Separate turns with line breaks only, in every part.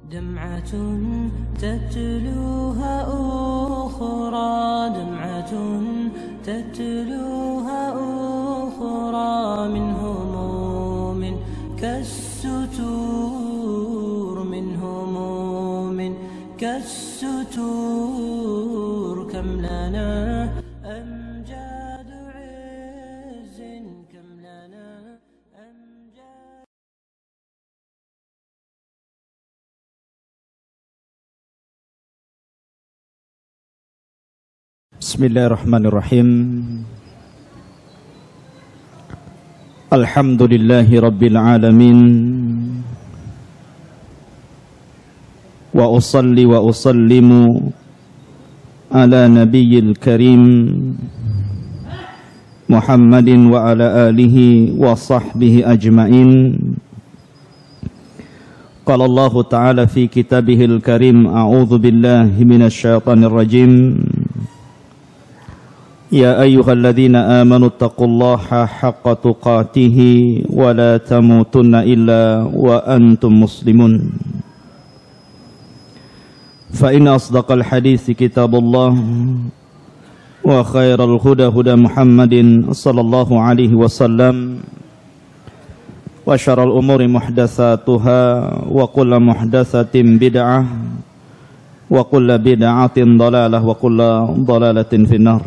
دمعة تتلوها أخرى دمعة تتلوها أخرى من هموم كالستور من هموم كالستور كم لنا أمجاد عز كم لنا أمجاد.
Bismillahirrahmanirrahim. Alhamdulillahi rabbil alamin. Wa usalli wa usallimu ala nabiyyil karim Muhammadin wa ala alihi wa sahbihi ajma'in. Qala Allah ta'ala fi kitabihil karim, a'udzu billahi minasy syaithanir rajim. يا أيها الذين آمنوا اتقوا الله حق تقاته ولا تموتن إلا وأنتم مسلمون فإن أصدق الحديث كتاب الله وخير الهدى هدى محمد صلى الله عليه وسلم وشر الأمور محدثاتها وكل محدثة بدعة وكل بدعة ضلالة وكل ضلالة في النار.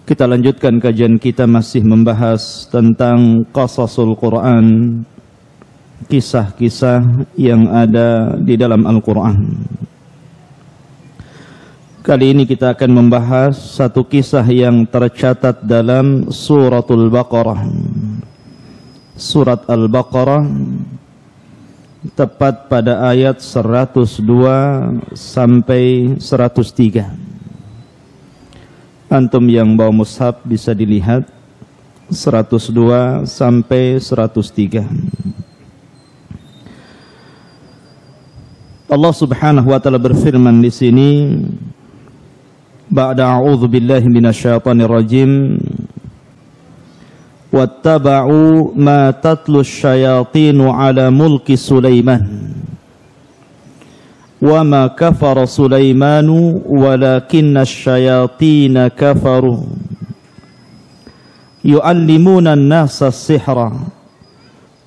Kita lanjutkan kajian kita, masih membahas tentang qasasul Quran, kisah-kisah yang ada di dalam Al-Quran. Kali ini kita akan membahas satu kisah yang tercatat dalam suratul Baqarah. Surat Al-Baqarah, tepat pada ayat 102 sampai 103. Antum yang bawa mushaf bisa dilihat 102 sampai 103. Allah Subhanahu wa taala berfirman di sini, ba'da a'udzu billahi minasyaitonir rajim, wattaba'u ma tatlu syayatinu ala mulki Sulaiman wa ma kafara Sulaimanu walakinna asyayatina kafaru yu'allimuna an-nasa as-sihra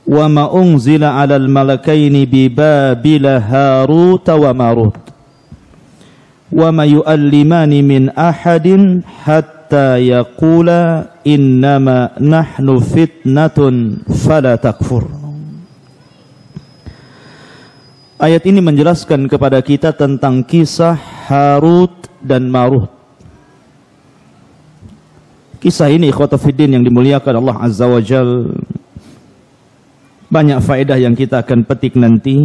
wa ma unzila 'alal malakaini bi Babila Harut wa Marut wa ma yu'allimani min ahadin hatta yaqula innama nahnu fitnatun fala takfur. Ayat ini menjelaskan kepada kita tentang kisah Harut dan Marut. Kisah ini, ikhwata fiddin yang dimuliakan Allah Azza wa Jal, banyak faedah yang kita akan petik nanti,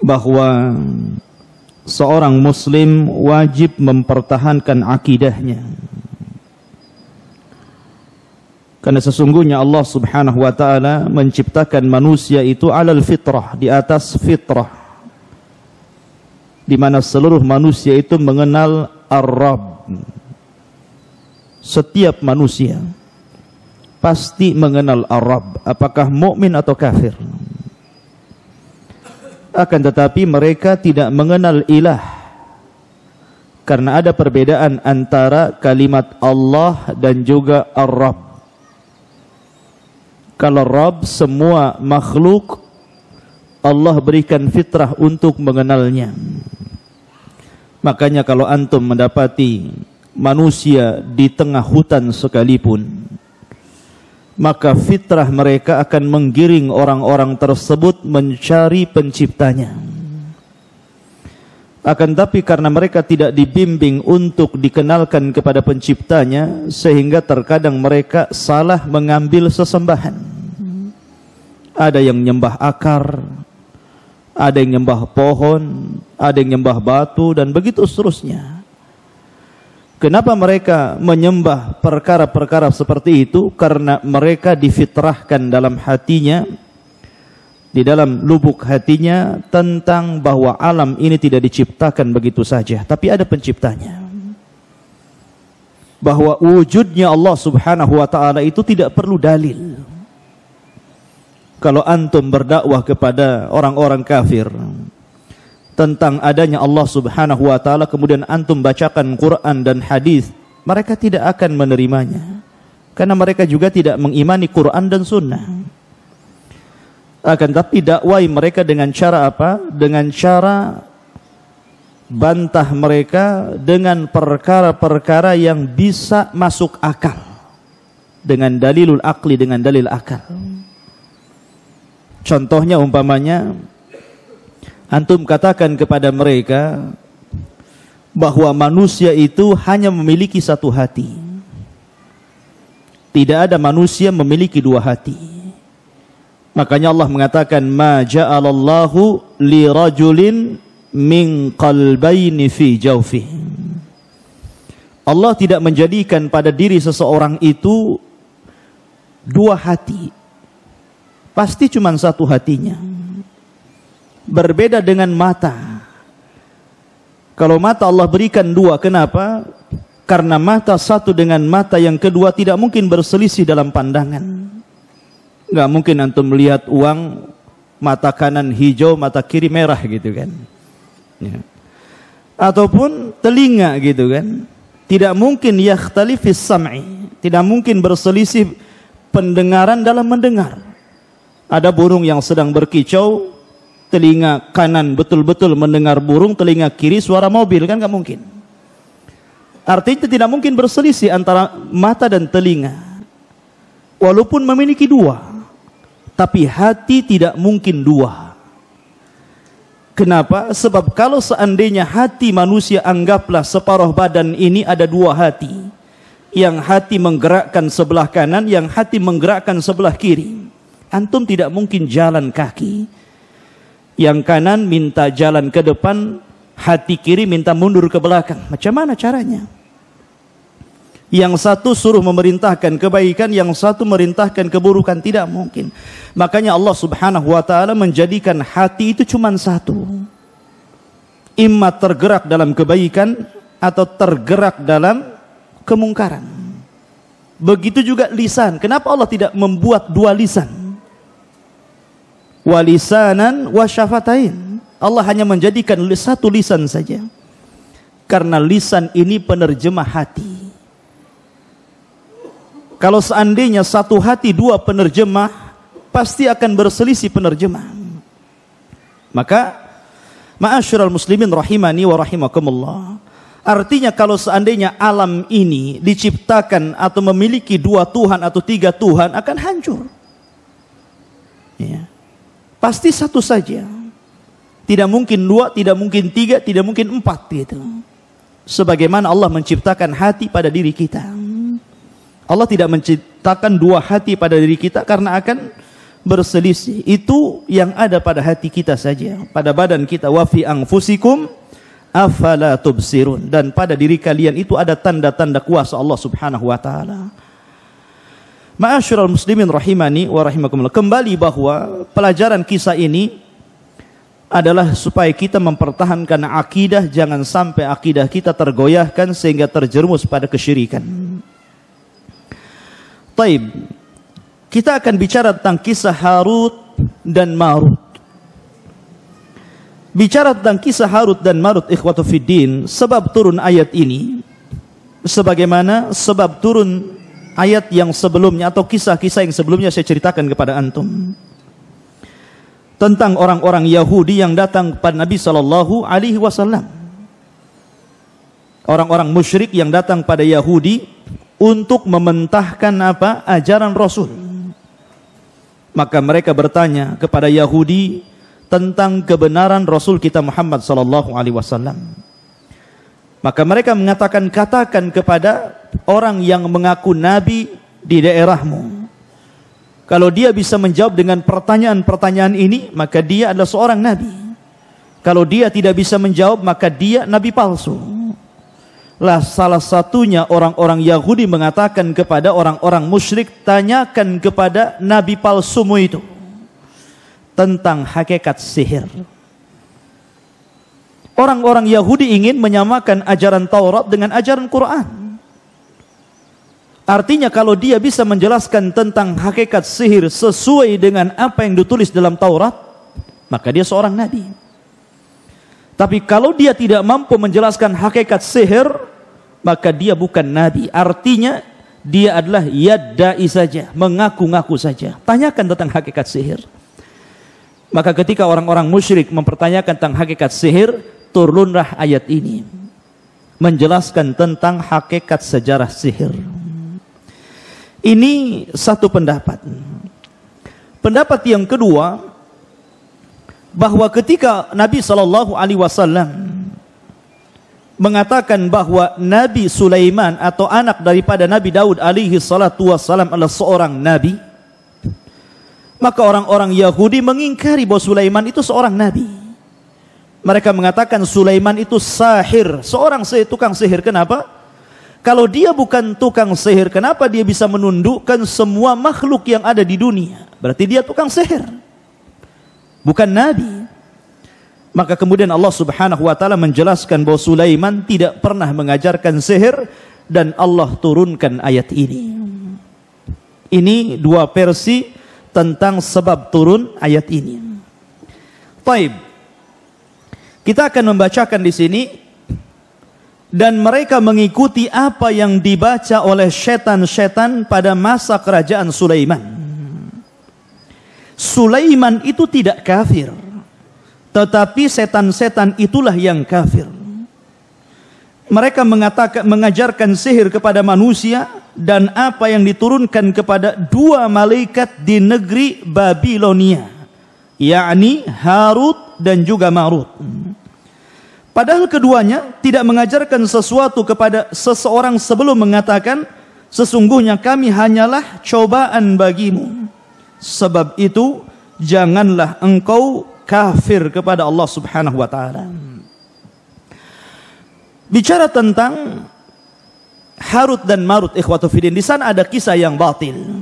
bahwa seorang muslim wajib mempertahankan akidahnya. Karena sesungguhnya Allah Subhanahu wa taala menciptakan manusia itu alal fitrah, di atas fitrah, di mana seluruh manusia itu mengenal Ar-Rabb. Setiap manusia pasti mengenal Ar-Rabb, apakah mukmin atau kafir. Akan tetapi mereka tidak mengenal ilah, karena ada perbedaan antara kalimat Allah dan juga Ar-Rabb. Kalau Rabb, semua makhluk Allah berikan fitrah untuk mengenalnya. Makanya kalau antum mendapati manusia di tengah hutan sekalipun, maka fitrah mereka akan menggiring orang-orang tersebut mencari penciptanya. Akan tapi karena mereka tidak dibimbing untuk dikenalkan kepada penciptanya, sehingga terkadang mereka salah mengambil sesembahan. Ada yang nyembah akar, ada yang nyembah pohon, ada yang nyembah batu, dan begitu seterusnya. Kenapa mereka menyembah perkara-perkara seperti itu? Karena mereka difitrahkan dalam hatinya, di dalam lubuk hatinya, tentang bahwa alam ini tidak diciptakan begitu saja, tapi ada penciptanya. Bahwa wujudnya Allah Subhanahu wa taala itu tidak perlu dalil. kalau antum berdakwah kepada orang-orang kafir tentang adanya Allah Subhanahu wa taala, kemudian antum bacakan Quran dan hadis, mereka tidak akan menerimanya. Karena mereka juga tidak mengimani Quran dan sunnah. Akan tapi dakwai mereka dengan cara apa? Dengan cara bantah mereka dengan perkara-perkara yang bisa masuk akal, dengan dalilul akli, dengan dalil akal. Contohnya umpamanya antum katakan kepada mereka bahwa manusia itu hanya memiliki satu hati. Tidak ada manusia memiliki dua hati. Makanya Allah mengatakan ma ja'alallahu li rajulin min qalbaini fi jawfi. Allah tidak menjadikan pada diri seseorang itu dua hati. Pasti cuma satu hatinya. Berbeda dengan mata. Kalau mata Allah berikan dua, kenapa? Karena mata satu dengan mata yang kedua tidak mungkin berselisih dalam pandangan. Nggak mungkin antum melihat uang mata kanan hijau, mata kiri merah gitu kan. Ya. Ataupun telinga gitu kan. Tidak mungkin yakhtalifis sam'i. Tidak mungkin berselisih pendengaran dalam mendengar. Ada burung yang sedang berkicau, telinga kanan betul-betul mendengar burung, telinga kiri suara mobil, kan nggak mungkin. Artinya tidak mungkin berselisih antara mata dan telinga. Walaupun memiliki dua. Tapi hati tidak mungkin dua. Kenapa? Sebab kalau seandainya hati manusia anggaplah separuh badan ini ada dua hati. Yang hati menggerakkan sebelah kanan, yang hati menggerakkan sebelah kiri. Antum tidak mungkin jalan kaki. Yang kanan minta jalan ke depan, hati kiri minta mundur ke belakang. Macam mana caranya? Yang satu suruh memerintahkan kebaikan, yang satu merintahkan keburukan, tidak mungkin. Makanya Allah Subhanahu wa taala menjadikan hati itu cuma satu. Imma tergerak dalam kebaikan atau tergerak dalam kemungkaran. Begitu juga lisan. Kenapa Allah tidak membuat dua lisan? Walisanan wa syafatain. Allah hanya menjadikan satu lisan saja. Karena lisan ini penerjemah hati. Kalau seandainya satu hati dua penerjemah, pasti akan berselisih penerjemah. Maka ma'asyiral muslimin rahimani wa rahimakumullah. Artinya kalau seandainya alam ini diciptakan atau memiliki dua Tuhan atau tiga Tuhan, akan hancur. Ya. Pasti satu saja. Tidak mungkin dua, tidak mungkin tiga, tidak mungkin empat gitu. Sebagaimana Allah menciptakan hati pada diri kita. Allah tidak menciptakan dua hati pada diri kita karena akan berselisih. Itu yang ada pada hati kita saja, pada badan kita. Wa fi anfusikum afala tubsirun. Dan pada diri kalian itu ada tanda-tanda kuasa Allah Subhanahu wa taala. Ma'asyiral muslimin rahimani wa rahimakumullah. Kembali bahwa pelajaran kisah ini adalah supaya kita mempertahankan akidah, jangan sampai akidah kita tergoyahkan sehingga terjerumus pada kesyirikan. Taib, kita akan bicara tentang kisah Harut dan Marut. Bicara tentang kisah Harut dan Marut, ikhwatu fiddin, sebab turun ayat ini sebagaimana sebab turun ayat yang sebelumnya atau kisah-kisah yang sebelumnya saya ceritakan kepada antum tentang orang-orang Yahudi yang datang kepada Nabi sallallahu alaihi wasallam. Orang-orang musyrik yang datang pada Yahudi untuk mementahkan apa? Ajaran Rasul. Maka mereka bertanya kepada Yahudi tentang kebenaran Rasul kita Muhammad sallallahu alaihi wasallam. Maka mereka mengatakan, katakan kepada orang yang mengaku nabi di daerahmu, kalau dia bisa menjawab dengan pertanyaan-pertanyaan ini, maka dia adalah seorang nabi. Kalau dia tidak bisa menjawab, maka dia nabi palsu. Lah salah satunya orang-orang Yahudi mengatakan kepada orang-orang musyrik, tanyakan kepada nabi palsumu itu tentang hakikat sihir. Orang-orang Yahudi ingin menyamakan ajaran Taurat dengan ajaran Quran. Artinya kalau dia bisa menjelaskan tentang hakikat sihir sesuai dengan apa yang ditulis dalam Taurat, maka dia seorang nabi. Tapi kalau dia tidak mampu menjelaskan hakikat sihir, maka dia bukan nabi. Artinya dia adalah yadda'i saja, mengaku-ngaku saja. Tanyakan tentang hakikat sihir. Maka ketika orang-orang musyrik mempertanyakan tentang hakikat sihir, turunlah ayat ini menjelaskan tentang hakikat sejarah sihir. Ini satu pendapat. Pendapat yang kedua, bahwa ketika Nabi SAW mengatakan bahwa Nabi Sulaiman atau anak daripada Nabi Daud alaihi salatu wassalam adalah seorang nabi, maka orang-orang Yahudi mengingkari bahwa Sulaiman itu seorang nabi. Mereka mengatakan Sulaiman itu sahir, seorang tukang sihir. Kenapa? Kalau dia bukan tukang sihir, kenapa dia bisa menundukkan semua makhluk yang ada di dunia? Berarti dia tukang sihir, bukan nabi. Maka kemudian Allah Subhanahu wa taala menjelaskan bahwa Sulaiman tidak pernah mengajarkan sihir, dan Allah turunkan ayat ini. Ini dua versi tentang sebab turun ayat ini. Baik. Kita akan membacakan di sini. Dan mereka mengikuti apa yang dibaca oleh setan-setan pada masa kerajaan Sulaiman. Sulaiman itu tidak kafir, tetapi setan-setan itulah yang kafir. Mereka mengajarkan sihir kepada manusia, dan apa yang diturunkan kepada dua malaikat di negeri Babilonia, yakni Harut dan juga Marut. Padahal keduanya tidak mengajarkan sesuatu kepada seseorang sebelum mengatakan, sesungguhnya kami hanyalah cobaan bagimu. Sebab itu janganlah engkau kafir kepada Allah Subhanahu wa taala. Bicara tentang Harut dan Marut, ikhwatu fiddin, di sana ada kisah yang batil.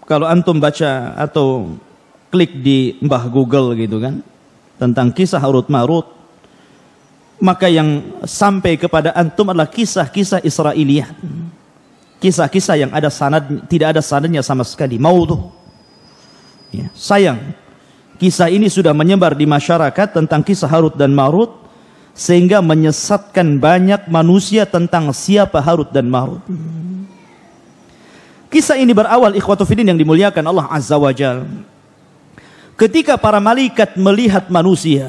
Kalau antum baca atau klik di mbah Google gitu kan, tentang kisah Harut Marut, maka yang sampai kepada antum adalah kisah-kisah Israiliyat, kisah-kisah yang ada tidak ada sanadnya sama sekali, maudhu. Ya, sayang, kisah ini sudah menyebar di masyarakat tentang kisah Harut dan Marut, sehingga menyesatkan banyak manusia tentang siapa Harut dan Marut. Kisah ini berawal, ikhwatu fiddin yang dimuliakan Allah Azza wa Jalla, ketika para malaikat melihat manusia.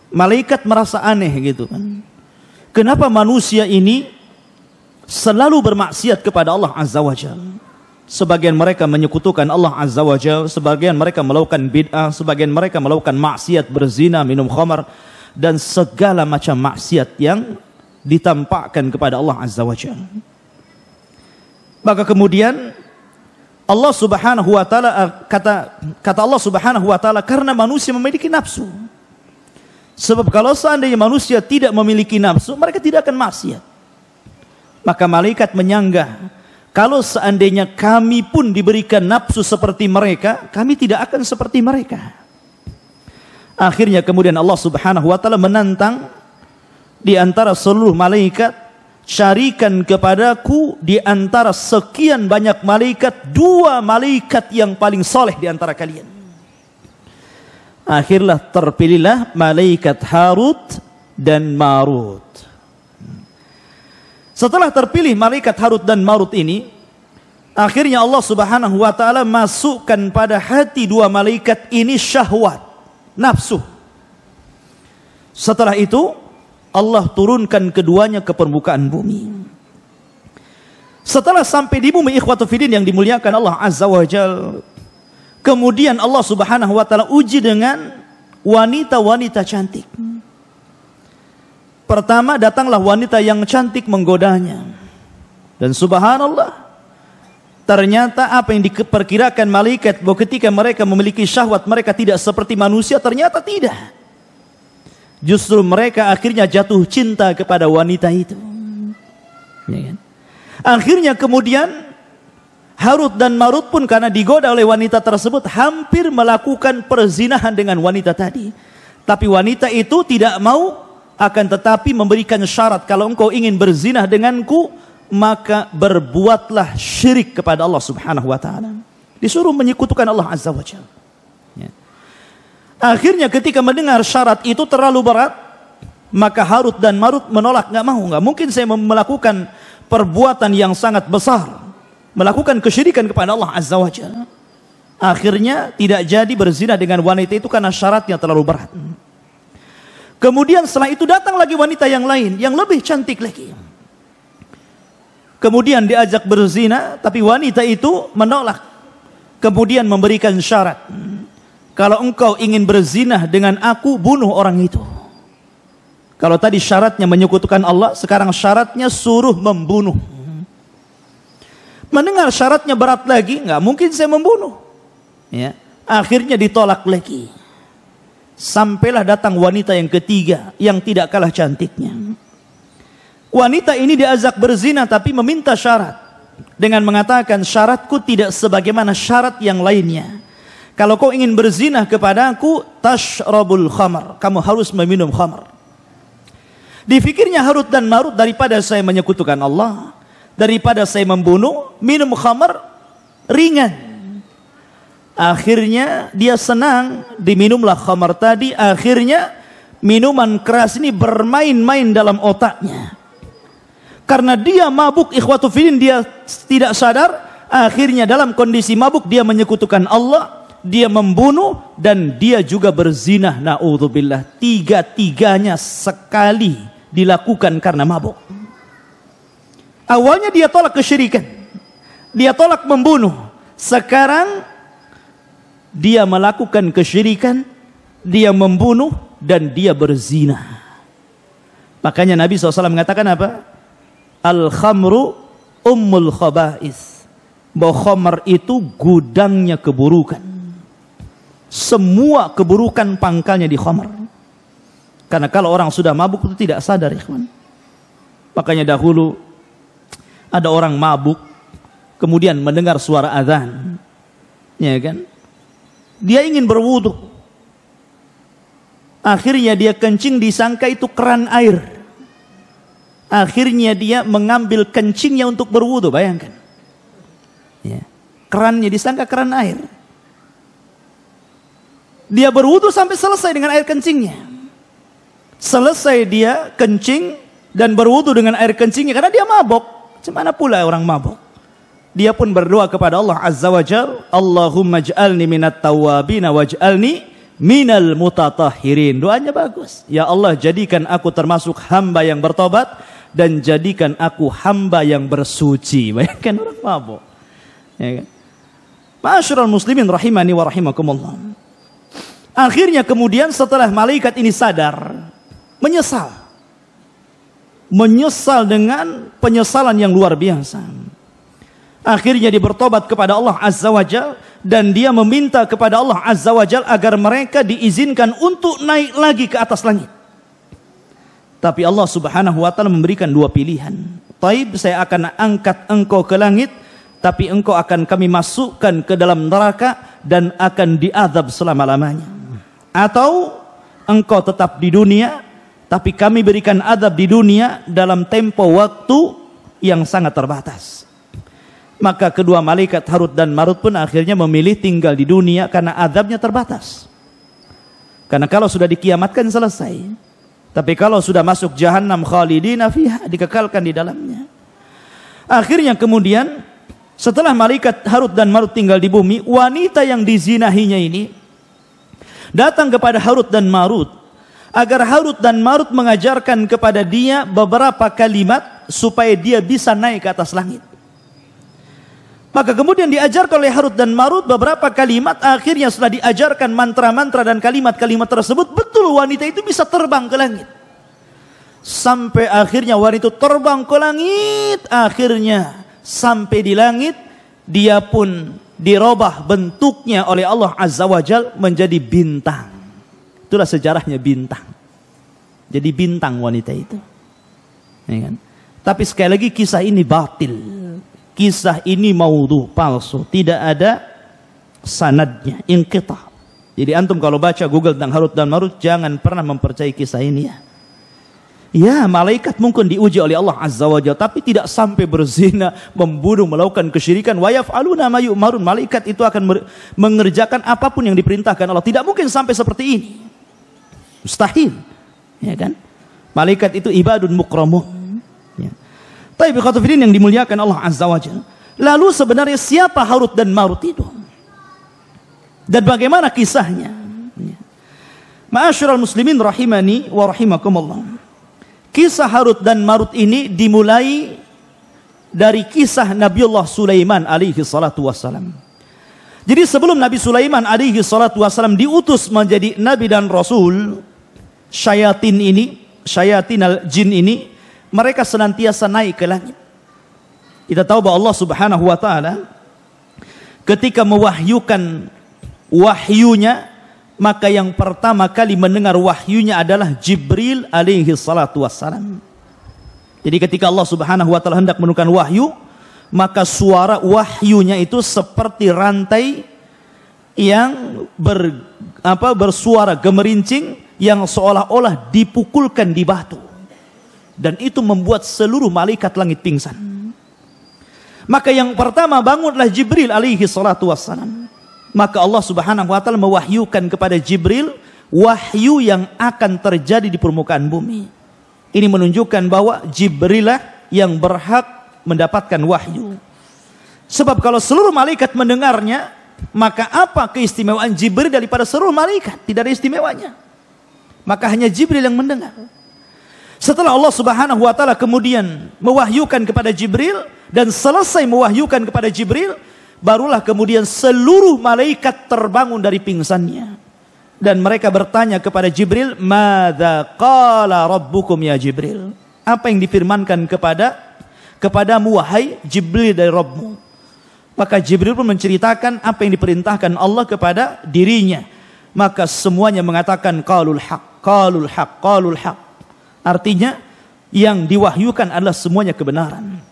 Malaikat merasa aneh gitu kan. Kenapa manusia ini selalu bermaksiat kepada Allah Azza wa Jalla? Sebagian mereka menyekutukan Allah Azza wa Jalla, sebagian mereka melakukan bid'ah, sebagian mereka melakukan maksiat, berzina, minum khamar, dan segala macam maksiat yang ditampakkan kepada Allah Azza wa Jalla. Maka kemudian Allah Subhanahu wa taala, kata Allah Subhanahu wa taala, karena manusia memiliki nafsu. Sebab kalau seandainya manusia tidak memiliki nafsu, mereka tidak akan maksiat. Maka malaikat menyanggah, kalau seandainya kami pun diberikan nafsu seperti mereka, kami tidak akan seperti mereka. Akhirnya kemudian Allah Subhanahu wa taala menantang di antara seluruh malaikat, carikan kepadaku di antara sekian banyak malaikat, dua malaikat yang paling soleh di antara kalian. Akhirnya terpilihlah malaikat Harut dan Marut. Setelah terpilih malaikat Harut dan Marut ini, akhirnya Allah Subhanahu wa taala masukkan pada hati dua malaikat ini syahwat, nafsu. Setelah itu Allah turunkan keduanya ke permukaan bumi. Setelah sampai di bumi, ikhwatu fiddin yang dimuliakan Allah Azza wa Jalla, kemudian Allah Subhanahu wa taala uji dengan wanita-wanita cantik. Pertama datanglah wanita yang cantik menggodanya. Dan subhanallah, ternyata apa yang diperkirakan malaikat bahwa ketika mereka memiliki syahwat mereka tidak seperti manusia, ternyata tidak. Justru mereka akhirnya jatuh cinta kepada wanita itu. Ya kan? Akhirnya kemudian Harut dan Marut pun karena digoda oleh wanita tersebut hampir melakukan perzinahan dengan wanita tadi. Tapi wanita itu tidak mau, akan tetapi memberikan syarat, kalau engkau ingin berzinah denganku, maka berbuatlah syirik kepada Allah Subhanahu wa taala. Disuruh menyekutukan Allah Azza wa Jalla. Ya. Akhirnya ketika mendengar syarat itu terlalu berat, maka Harut dan Marut menolak, nggak mungkin saya melakukan perbuatan yang sangat besar, melakukan kesyirikan kepada Allah Azza wa Jalla. Akhirnya tidak jadi berzina dengan wanita itu karena syaratnya terlalu berat. Kemudian setelah itu datang lagi wanita yang lain yang lebih cantik lagi. Kemudian diajak berzina, tapi wanita itu menolak. Kemudian memberikan syarat, kalau engkau ingin berzina dengan aku, bunuh orang itu. Kalau tadi syaratnya menyekutukan Allah, sekarang syaratnya suruh membunuh. Mendengar syaratnya berat lagi, nggak mungkin saya membunuh. Ya, akhirnya ditolak lagi. Sampailah datang wanita yang ketiga yang tidak kalah cantiknya. Wanita ini diajak berzina tapi meminta syarat dengan mengatakan, syaratku tidak sebagaimana syarat yang lainnya. Kalau kau ingin berzina kepadaku, tashrabul khamar, kamu harus meminum khamar. Dipikirnya Harut dan Marut, daripada saya menyekutukan Allah, daripada saya membunuh, minum khamar ringan. Akhirnya dia senang, diminumlah khamar tadi. Akhirnya minuman keras ini bermain-main dalam otaknya. Karena dia mabuk, ikhwatu fillah, dia tidak sadar. Akhirnya dalam kondisi mabuk dia menyekutukan Allah, dia membunuh, dan dia juga berzina. Na'udzubillah. Tiga-tiganya sekali dilakukan karena mabuk. Awalnya dia tolak kesyirikan, dia tolak membunuh. Sekarang dia melakukan kesyirikan, dia membunuh, dan dia berzina. Makanya Nabi SAW mengatakan apa? Al-khamru ummul khaba'is. Bahwa khamar itu gudangnya keburukan. Semua keburukan pangkalnya di khamar. Karena kalau orang sudah mabuk itu tidak sadar, ikhwan. Makanya dahulu ada orang mabuk, kemudian mendengar suara azan, ya kan? Dia ingin berwudu. Akhirnya dia kencing, disangka itu keran air. Akhirnya dia mengambil kencingnya untuk berwudu, bayangkan. Ya. Kerannya disangka keran air. Dia berwudu sampai selesai dengan air kencingnya. Selesai dia kencing dan berwudu dengan air kencingnya karena dia mabok. Gimana pula orang mabok? Dia pun berdoa kepada Allah Azza wa Jalla, Allahumma ij'alni minat tawwabin waj'alni minal mutatahhirin. Doanya bagus. Ya Allah, jadikan aku termasuk hamba yang bertobat dan jadikan aku hamba yang bersuci. Bayangkan orang mabuk. Ya kan? Ma'asyiral muslimin rahimani wa rahimakumullah. Akhirnya kemudian setelah malaikat ini sadar, menyesal. Menyesal dengan penyesalan yang luar biasa. Akhirnya dia bertobat kepada Allah Azza wa Jalla, dan dia meminta kepada Allah Azza wa Jalla agar mereka diizinkan untuk naik lagi ke atas langit. Tapi Allah Subhanahu wa taala memberikan dua pilihan. Taib, saya akan angkat engkau ke langit, tapi engkau akan kami masukkan ke dalam neraka dan akan diazab selama-lamanya. Atau engkau tetap di dunia, tapi kami berikan azab di dunia dalam tempo waktu yang sangat terbatas. Maka kedua malaikat Harut dan Marut pun akhirnya memilih tinggal di dunia karena azabnya terbatas. Karena kalau sudah dikiamatkan selesai. Tapi kalau sudah masuk jahannam khalidina fiha, dikekalkan di dalamnya. Akhirnya kemudian setelah malaikat Harut dan Marut tinggal di bumi, wanita yang dizinahinya ini datang kepada Harut dan Marut agar Harut dan Marut mengajarkan kepada dia beberapa kalimat supaya dia bisa naik ke atas langit. Maka kemudian diajarkan oleh Harut dan Marut beberapa kalimat. Akhirnya setelah diajarkan mantra-mantra dan kalimat-kalimat tersebut, betul wanita itu bisa terbang ke langit. Sampai akhirnya wanita itu terbang ke langit. Akhirnya sampai di langit, dia pun dirubah bentuknya oleh Allah Azza wa Jalla menjadi bintang. Itulah sejarahnya bintang. Jadi bintang wanita itu. Ya kan? Tapi sekali lagi kisah ini batil. Kisah ini maudhu, palsu, tidak ada sanadnya, inqita. Jadi antum kalau baca Google tentang Harut dan Marut, jangan pernah mempercayai kisah ini ya. Ya, malaikat mungkin diuji oleh Allah Azza wa Jalla, tapi tidak sampai berzina, membunuh, melakukan kesyirikan. Wa yaf'aluna ma yu'marun. Malaikat itu akan mengerjakan apapun yang diperintahkan Allah. Tidak mungkin sampai seperti ini. Mustahil. Ya kan? Malaikat itu ibadun mukramun. Ya. Tapi biqatafidin yang dimuliakan Allah Azza wa Jalla. Lalu sebenarnya siapa Harut dan Marut itu? Dan bagaimana kisahnya? Ya. Ma'asyiral muslimin rahimani wa rahimakumullah. Kisah Harut dan Marut ini dimulai dari kisah Nabiullah Sulaiman alaihi salatu wassalam. Jadi sebelum Nabi Sulaiman alaihi salatu wassalam diutus menjadi nabi dan rasul, syayatin al-jin ini, mereka senantiasa naik ke langit. Kita tahu bahwa Allah Subhanahu wa taala ketika mewahyukan wahyunya, maka yang pertama kali mendengar wahyunya adalah Jibril alaihi salatu wassalam. Jadi ketika Allah Subhanahu wa taala hendak menurunkan wahyu, maka suara wahyunya itu seperti rantai yang bersuara gemerincing yang seolah-olah dipukulkan di batu. Dan itu membuat seluruh malaikat langit pingsan. Maka yang pertama bangunlah Jibril alaihi salatu wassalam. Maka Allah Subhanahu wa taala mewahyukan kepada Jibril wahyu yang akan terjadi di permukaan bumi. Ini menunjukkan bahwa Jibril lah yang berhak mendapatkan wahyu. Sebab kalau seluruh malaikat mendengarnya, maka apa keistimewaan Jibril daripada seluruh malaikat? Tidak ada istimewanya. Maka hanya Jibril yang mendengar. Setelah Allah Subhanahu wa taala kemudian mewahyukan kepada Jibril dan selesai mewahyukan kepada Jibril, barulah kemudian seluruh malaikat terbangun dari pingsannya. Dan mereka bertanya kepada Jibril, "Madza qala rabbukum ya Jibril?" Apa yang difirmankan kepadamu wahai Jibril dari Rabbmu? Maka Jibril pun menceritakan apa yang diperintahkan Allah kepada dirinya. Maka semuanya mengatakan qalul haq, qalul haq, qalul haq. Artinya yang diwahyukan adalah semuanya kebenaran.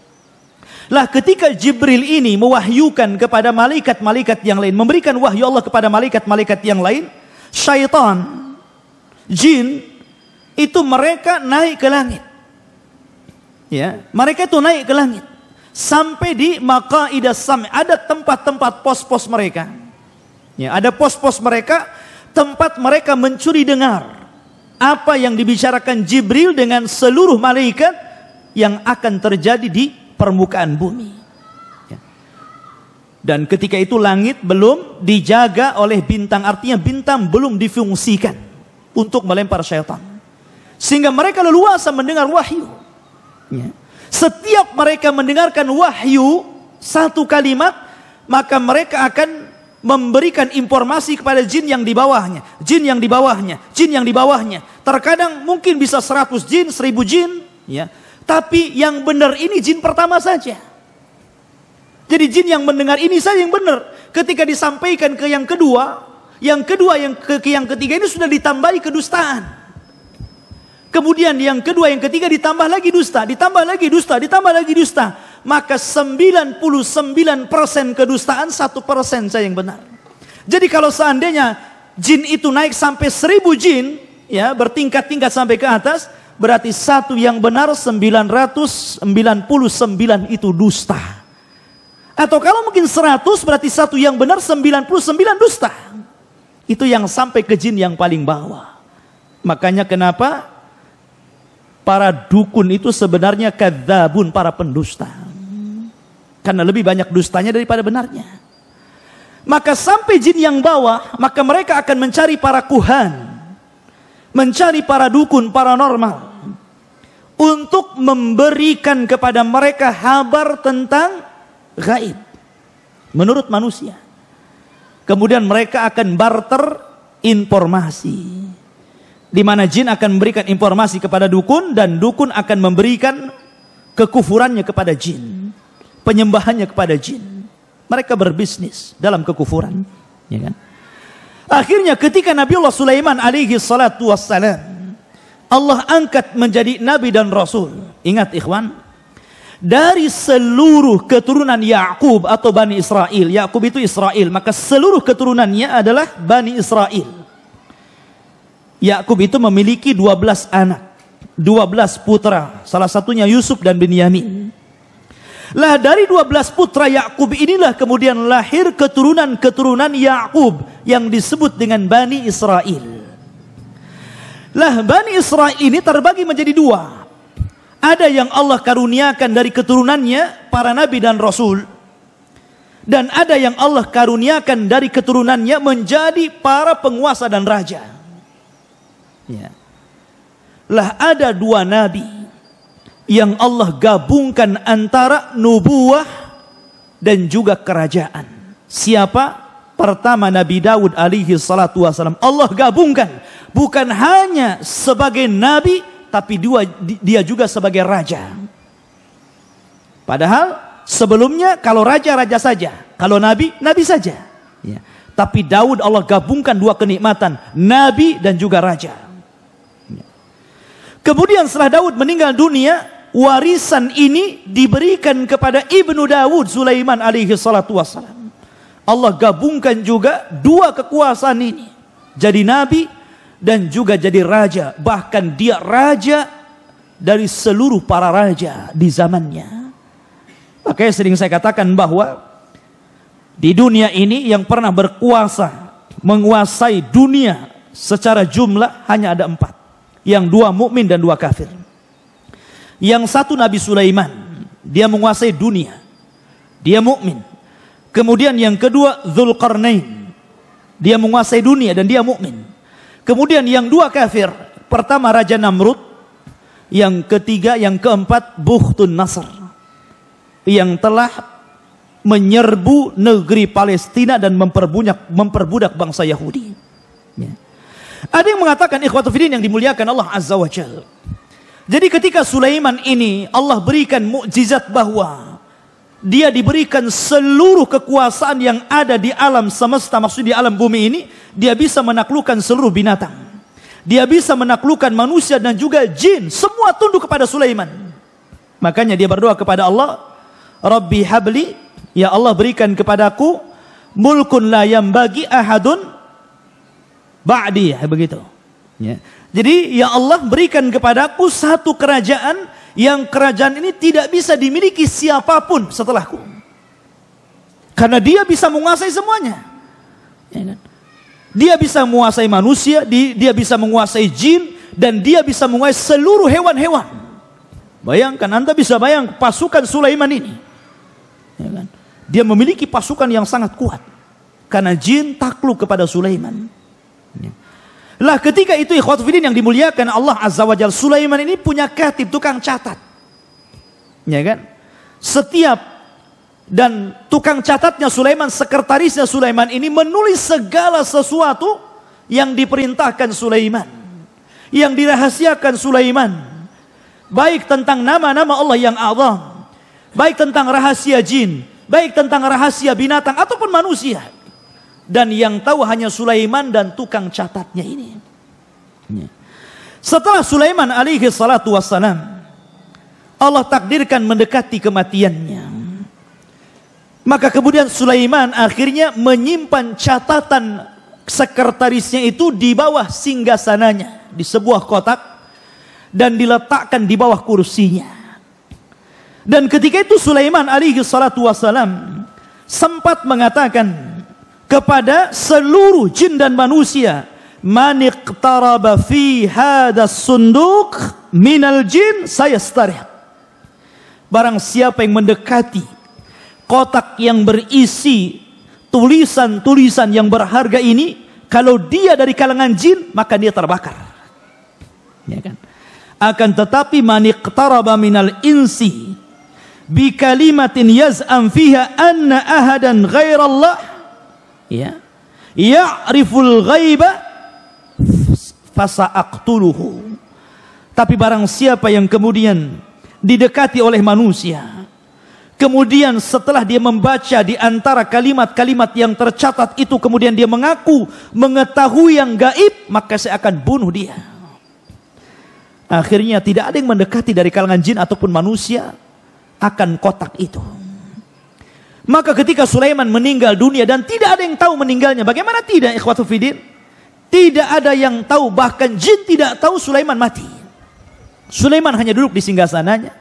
Lah ketika Jibril ini mewahyukan kepada malaikat-malaikat yang lain, memberikan wahyu Allah kepada malaikat-malaikat yang lain, syaitan, jin, itu mereka naik ke langit. Ya, mereka itu naik ke langit. Sampai di maqaidas sam', ada tempat-tempat pos-pos mereka. Ya, ada pos-pos mereka, tempat mereka mencuri dengar apa yang dibicarakan Jibril dengan seluruh malaikat yang akan terjadi di permukaan bumi. Ya. Dan ketika itu langit belum dijaga oleh bintang, artinya bintang belum difungsikan untuk melempar syaitan. Sehingga mereka leluasa mendengar wahyu. Ya. Setiap mereka mendengarkan wahyu satu kalimat, maka mereka akan memberikan informasi kepada jin yang di bawahnya, jin yang di bawahnya, jin yang di bawahnya. Terkadang mungkin bisa 100 jin, 1000 jin, ya. Tapi yang benar ini jin pertama saja. Jadi jin yang mendengar ini saja yang benar. Ketika disampaikan ke yang kedua, yang ketiga ini sudah ditambahi kedustaan. Kemudian yang kedua, yang ketiga ditambah lagi dusta, ditambah lagi dusta, ditambah lagi dusta. Maka 99% kedustaan, 1% saja yang benar. Jadi kalau seandainya jin itu naik sampai 1000 jin, ya, bertingkat-tingkat sampai ke atas, berarti satu yang benar, 999 itu dusta. Atau kalau mungkin 100, berarti satu yang benar, 99 dusta. Itu yang sampai ke jin yang paling bawah. Makanya kenapa para dukun itu sebenarnya kadzabun, para pendusta. Karena lebih banyak dustanya daripada benarnya. Maka sampai jin yang bawah, maka mereka akan mencari para kuhan, mencari para dukun paranormal untuk memberikan kepada mereka kabar tentang gaib menurut manusia. Kemudian mereka akan barter informasi, di mana jin akan memberikan informasi kepada dukun dan dukun akan memberikan kekufurannya kepada jin, penyembahannya kepada jin. Mereka berbisnis dalam kekufuran, ya kan? Akhirnya ketika Nabiullah Sulaiman alaihi salatu wassalam, Allah angkat menjadi nabi dan rasul. Ingat ikhwan, dari seluruh keturunan Yakub atau Bani Israel, Yakub itu Israel, maka seluruh keturunannya adalah Bani Israel. Yakub itu memiliki 12 anak. 12 putra, salah satunya Yusuf dan Binyamin. Lah dari 12 putra Yakub inilah kemudian lahir keturunan-keturunan Yakub yang disebut dengan Bani Israel. Lah Bani Israel ini terbagi menjadi dua. Ada yang Allah karuniakan dari keturunannya para nabi dan rasul, dan ada yang Allah karuniakan dari keturunannya menjadi para penguasa dan raja. Ya. Lah ada dua nabi yang Allah gabungkan antara nubuwah dan juga kerajaan. Siapa? Pertama Nabi Daud alaihi salatu wasalam. Allah gabungkan bukan hanya sebagai nabi, tapi dia juga sebagai raja. Padahal sebelumnya kalau raja saja, kalau nabi saja. Ya. Tapi Daud Allah gabungkan dua kenikmatan, nabi dan juga raja. Kemudian setelah Daud meninggal dunia, warisan ini diberikan kepada ibnu Daud, Sulaiman alaihi salatu wassalam. Allah gabungkan juga dua kekuasaan ini, jadi nabi dan juga jadi raja. Bahkan dia raja dari seluruh para raja di zamannya. Makanya sering saya katakan bahwa di dunia ini yang pernah berkuasa, menguasai dunia secara jumlah hanya ada 4. Yang 2 mukmin dan 2 kafir. Yang satu Nabi Sulaiman, dia menguasai dunia, dia mukmin. Kemudian yang kedua Dzulqarnain, dia menguasai dunia dan dia mukmin. Kemudian yang 2 kafir, pertama Raja Namrud, yang ketiga, yang keempat Bukhtun Nasr, yang telah menyerbu negeri Palestina dan memperbudak bangsa Yahudi. Ya. Ada yang mengatakan ikhwatu fiddin yang dimuliakan Allah Azza wa Jalla. Jadi ketika Sulaiman ini Allah berikan mukjizat bahwa dia diberikan seluruh kekuasaan yang ada di alam semesta, maksudnya di alam bumi ini, dia bisa menaklukkan seluruh binatang. Dia bisa menaklukkan manusia dan juga jin, semua tunduk kepada Sulaiman. Makanya dia berdoa kepada Allah, Rabbi habli, ya Allah berikan kepadaku mulkun la yambagi ahadun ba'di, begitu. Ya. Jadi ya Allah berikan kepadaku satu kerajaan yang kerajaan ini tidak bisa dimiliki siapapun setelahku. Karena dia bisa menguasai semuanya. Ya kan? Dia bisa menguasai manusia, dia bisa menguasai jin, dan dia bisa menguasai seluruh hewan-hewan. Bayangkan, Anda bisa bayang pasukan Sulaiman ini. Ya kan? Dia memiliki pasukan yang sangat kuat. Karena jin takluk kepada Sulaiman. Lah ketika itu ikhwatu fiddin yang dimuliakan Allah Azza wa Jalla, Sulaiman ini punya katib, tukang catat. Ya kan? Setiap dan tukang catatnya Sulaiman, sekretarisnya Sulaiman ini menulis segala sesuatu yang diperintahkan Sulaiman, yang dirahasiakan Sulaiman, baik tentang nama-nama Allah yang azam, baik tentang rahasia jin, baik tentang rahasia binatang ataupun manusia. Dan yang tahu hanya Sulaiman dan tukang catatnya ini. Setelah Sulaiman alaihi salatu wassalam, Allah takdirkan mendekati kematiannya. Maka kemudian Sulaiman akhirnya menyimpan catatan sekretarisnya itu di bawah singgasananya, di sebuah kotak, dan diletakkan di bawah kursinya. Dan ketika itu Sulaiman alaihi salatu wassalam sempat mengatakan kepada seluruh jin dan manusia, man iqtaraba fi hadas sunduk minal jin sayastarih. Barang siapa yang mendekati kotak yang berisi tulisan-tulisan yang berharga ini, kalau dia dari kalangan jin, maka dia terbakar. Ya kan? Akan tetapi man iqtaraba minal insi bi kalimatin yaz'am fiha anna ahadan ghairallah, ya, ya'riful ghaiba fasa'aqtuluhu. Tapi barang siapa yang kemudian didekati oleh manusia, kemudian setelah dia membaca di antara kalimat-kalimat yang tercatat itu, kemudian dia mengaku mengetahui yang gaib, maka saya akan bunuh dia. Akhirnya tidak ada yang mendekati dari kalangan jin ataupun manusia akan kotak itu. Maka ketika Sulaiman meninggal dunia dan tidak ada yang tahu meninggalnya, bagaimana tidak ikhwatu fiddin? Tidak ada yang tahu, bahkan jin tidak tahu Sulaiman mati. Sulaiman hanya duduk di singgasananya,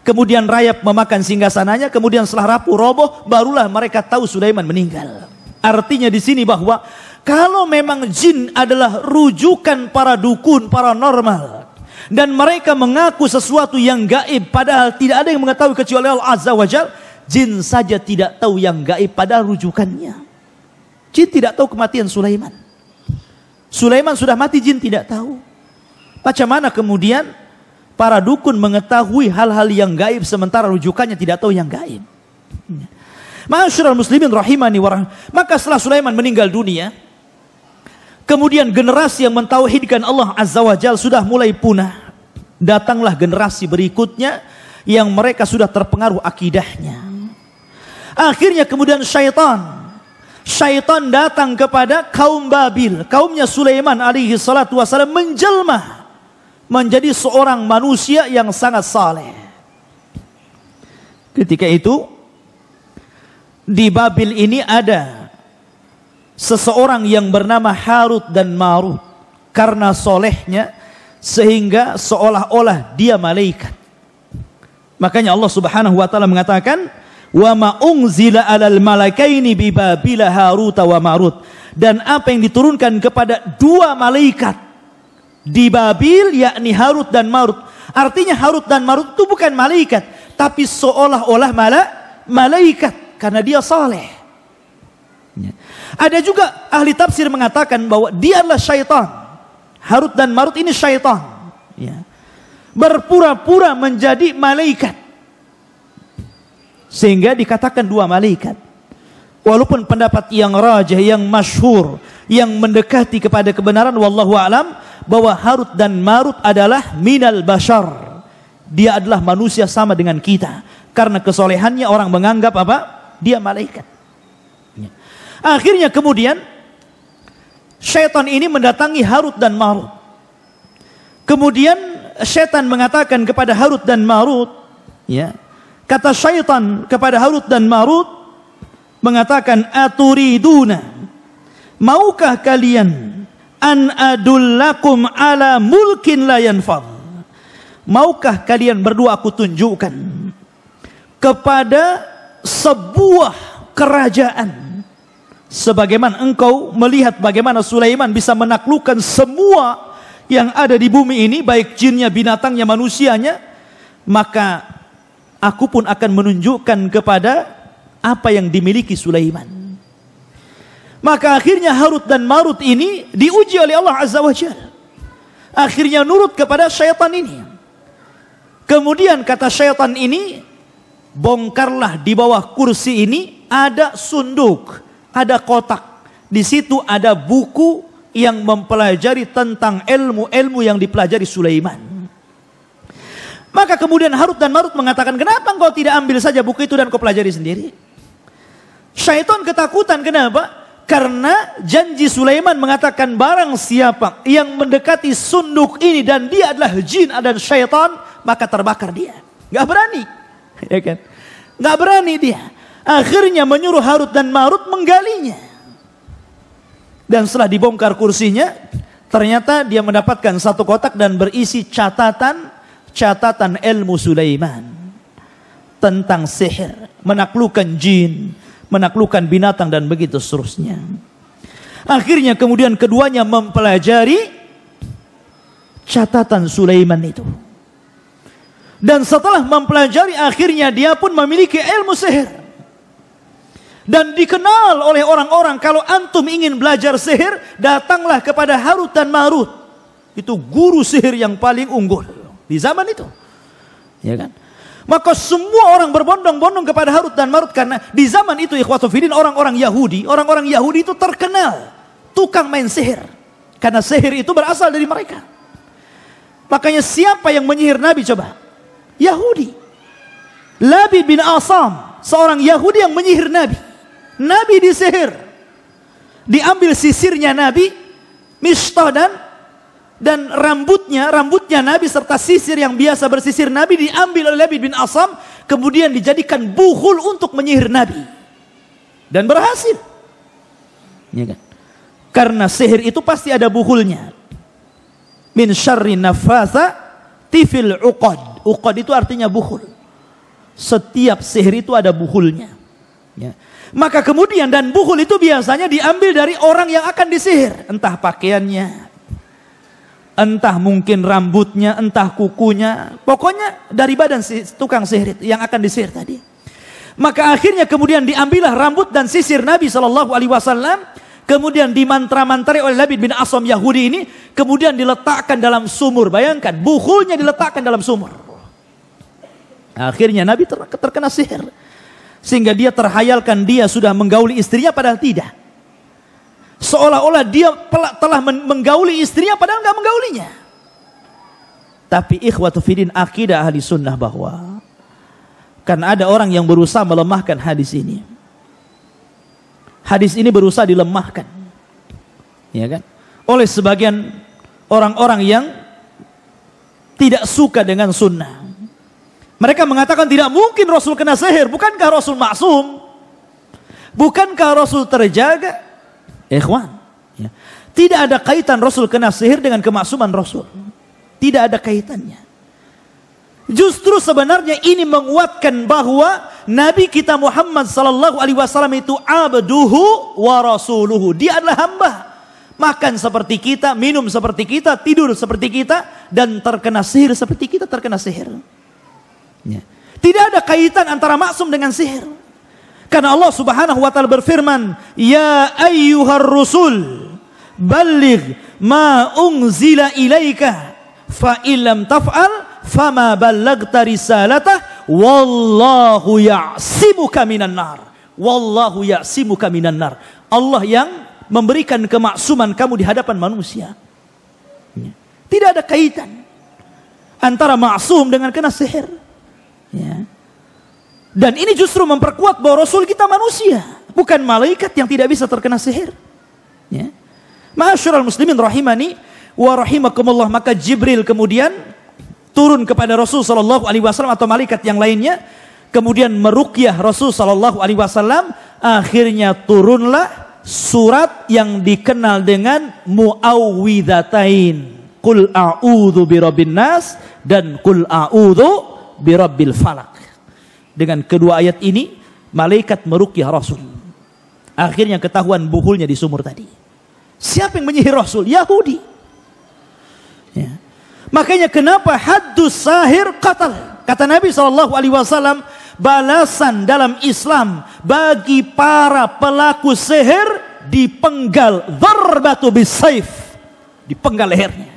kemudian rayap memakan singgasananya, kemudian setelah rapuh roboh, barulah mereka tahu Sulaiman meninggal. Artinya di sini bahwa kalau memang jin adalah rujukan para dukun, paranormal, dan mereka mengaku sesuatu yang gaib, padahal tidak ada yang mengetahui kecuali Allah Azza wa Jalla, jin saja tidak tahu yang gaib padahal rujukannya. Jin tidak tahu kematian Sulaiman. Sulaiman sudah mati, jin tidak tahu. Macam mana kemudian para dukun mengetahui hal-hal yang gaib sementara rujukannya tidak tahu yang gaib? Ma'asyiral muslimin rahimani wa rahmatullahi. Maka setelah Sulaiman meninggal dunia, kemudian generasi yang mentauhidkan Allah Azza wa Jalla sudah mulai punah. Datanglah generasi berikutnya yang mereka sudah terpengaruh akidahnya. Akhirnya kemudian syaitan datang kepada kaum Babil, kaumnya Sulaiman alaihi salatu wasallam, menjelma menjadi seorang manusia yang sangat saleh. Ketika itu di Babil ini ada seseorang yang bernama Harut dan Marut. Karena solehnya sehingga seolah-olah dia malaikat. Makanya Allah Subhanahu wa taala mengatakan, "Wa ma unzila 'alal malakaini bi Babila Harut wa Marut." Dan apa yang diturunkan kepada dua malaikat di Babil, yakni Harut dan Marut. Artinya Harut dan Marut itu bukan malaikat, tapi seolah-olah malaikat karena dia saleh. Ada juga ahli tafsir mengatakan bahwa dia adalah syaitan. Harut dan Marut ini syaitan, berpura-pura menjadi malaikat, sehingga dikatakan dua malaikat. Walaupun pendapat yang rajih, yang masyhur, yang mendekati kepada kebenaran, wallahu alam, bahwa Harut dan Marut adalah minal bashar. Dia adalah manusia sama dengan kita. Karena kesolehannya orang menganggap apa? Dia malaikat. Akhirnya kemudian syaitan ini mendatangi Harut dan Marut. Kemudian syaitan mengatakan kepada Harut dan Marut, kata syaitan kepada Harut dan Marut mengatakan, "Aturiduna, maukah kalian an adullakum ala mulkin la yanfad?" Maukah kalian berdua aku tunjukkan kepada sebuah kerajaan, sebagaimana engkau melihat bagaimana Sulaiman bisa menaklukkan semua yang ada di bumi ini, baik jinnya, binatangnya, manusianya, maka aku pun akan menunjukkan kepada apa yang dimiliki Sulaiman. Maka akhirnya Harut dan Marut ini diuji oleh Allah Azza wa Jalla. Akhirnya nurut kepada syaitan ini. Kemudian kata syaitan ini, bongkarlah di bawah kursi ini ada sunduk, ada kotak. Di situ ada buku yang mempelajari tentang ilmu-ilmu yang dipelajari Sulaiman. Maka kemudian Harut dan Marut mengatakan, "Kenapa engkau tidak ambil saja buku itu dan kau pelajari sendiri?" Syaitan ketakutan. Kenapa? Karena janji Sulaiman mengatakan, barang siapa yang mendekati sunduk ini dan dia adalah jin dan syaitan, maka terbakar dia. Gak berani. Ya kan? Nggak berani dia. Akhirnya menyuruh Harut dan Marut menggalinya. Dan setelah dibongkar kursinya, ternyata dia mendapatkan satu kotak dan berisi catatan ilmu Sulaiman tentang sihir, menaklukkan jin, menaklukkan binatang, dan begitu seterusnya. Akhirnya kemudian keduanya mempelajari catatan Sulaiman itu. Dan setelah mempelajari, akhirnya dia pun memiliki ilmu sihir. Dan dikenal oleh orang-orang, kalau antum ingin belajar sihir, datanglah kepada Harut dan Marut. Itu guru sihir yang paling unggul di zaman itu. Ya kan? Maka semua orang berbondong-bondong kepada Harut dan Marut, karena di zaman itu ikhwatu fillah, orang-orang Yahudi itu terkenal tukang main sihir. Karena sihir itu berasal dari mereka. Makanya siapa yang menyihir Nabi coba? Yahudi. Labid bin Asam, seorang Yahudi yang menyihir Nabi. Nabi disihir. Diambil sisirnya Nabi, Mishtah dan rambutnya Nabi serta sisir yang biasa bersisir Nabi diambil oleh Labid bin Asam, kemudian dijadikan buhul untuk menyihir Nabi. Dan berhasil. Ya kan? Karena sihir itu pasti ada buhulnya. Min syarri nafasa tifil uqad. Uqad itu artinya bukhul. Setiap sihir itu ada bukhulnya. Ya. Maka kemudian dan bukhul itu biasanya diambil dari orang yang akan disihir. Entah pakaiannya, entah mungkin rambutnya, entah kukunya. Pokoknya dari badan tukang sihir yang akan disihir tadi. Maka akhirnya kemudian diambillah rambut dan sisir Nabi SAW. Kemudian dimantra-mantrai oleh Labid bin Asam Yahudi ini. Kemudian diletakkan dalam sumur. Bayangkan, bukhulnya diletakkan dalam sumur. Akhirnya Nabi terkena sihir. Sehingga dia terhayalkan dia sudah menggauli istrinya padahal tidak. Seolah-olah dia telah menggauli istrinya padahal nggak menggaulinya. Tapi ikhwatu fiddin, akidah ahli sunnah bahwa karena ada orang yang berusaha melemahkan hadis ini. Hadis ini berusaha dilemahkan. Ya kan? Oleh sebagian orang-orang yang tidak suka dengan sunnah. Mereka mengatakan tidak mungkin Rasul kena sihir. Bukankah Rasul maksum? Bukankah Rasul terjaga? Ikhwan, ya. Tidak ada kaitan Rasul kena sihir dengan kemaksuman Rasul. Tidak ada kaitannya. Justru sebenarnya ini menguatkan bahwa Nabi kita Muhammad sallallahu alaihi wasallam itu abduhu wa rasuluhu. Dia adalah hamba. Makan seperti kita, minum seperti kita, tidur seperti kita, dan terkena sihir seperti kita terkena sihir. Ya. Tidak ada kaitan antara maksum dengan sihir. Karena Allah Subhanahu wa taala berfirman, "Ya ayyuhar rusul, balligh ma unzila ilaika, fa illam taf'al fama ballaghta risalatah, wallahu ya'simuka minan nar." Wallahu ya'simuka minan nar. Allah yang memberikan kemaksuman kamu di hadapan manusia. Ya. Tidak ada kaitan antara maksum dengan kena sihir. Ya. Dan ini justru memperkuat bahwa Rasul kita manusia, bukan malaikat yang tidak bisa terkena sihir. Ya. Ma'asyiral muslimin rahimani wa rahimakumullah. Maka Jibril kemudian turun kepada Rasul sallallahu alaihi wasallam atau malaikat yang lainnya, kemudian meruqyah Rasul sallallahu alaihi wasallam. Akhirnya turunlah surat yang dikenal dengan Mu'awwidzatain. Qul a'udzu birabbin nas dan qul a'udzu birabbil falak. Dengan kedua ayat ini malaikat meruqyah Rasul. Akhirnya ketahuan bukhulnya di sumur tadi. Siapa yang menyihir Rasul? Yahudi. Ya. Makanya kenapa haddus sahir qatal? Kata Nabi SAW, balasan dalam Islam bagi para pelaku sihir dipenggal, dharbatu bisayf, dipenggal lehernya.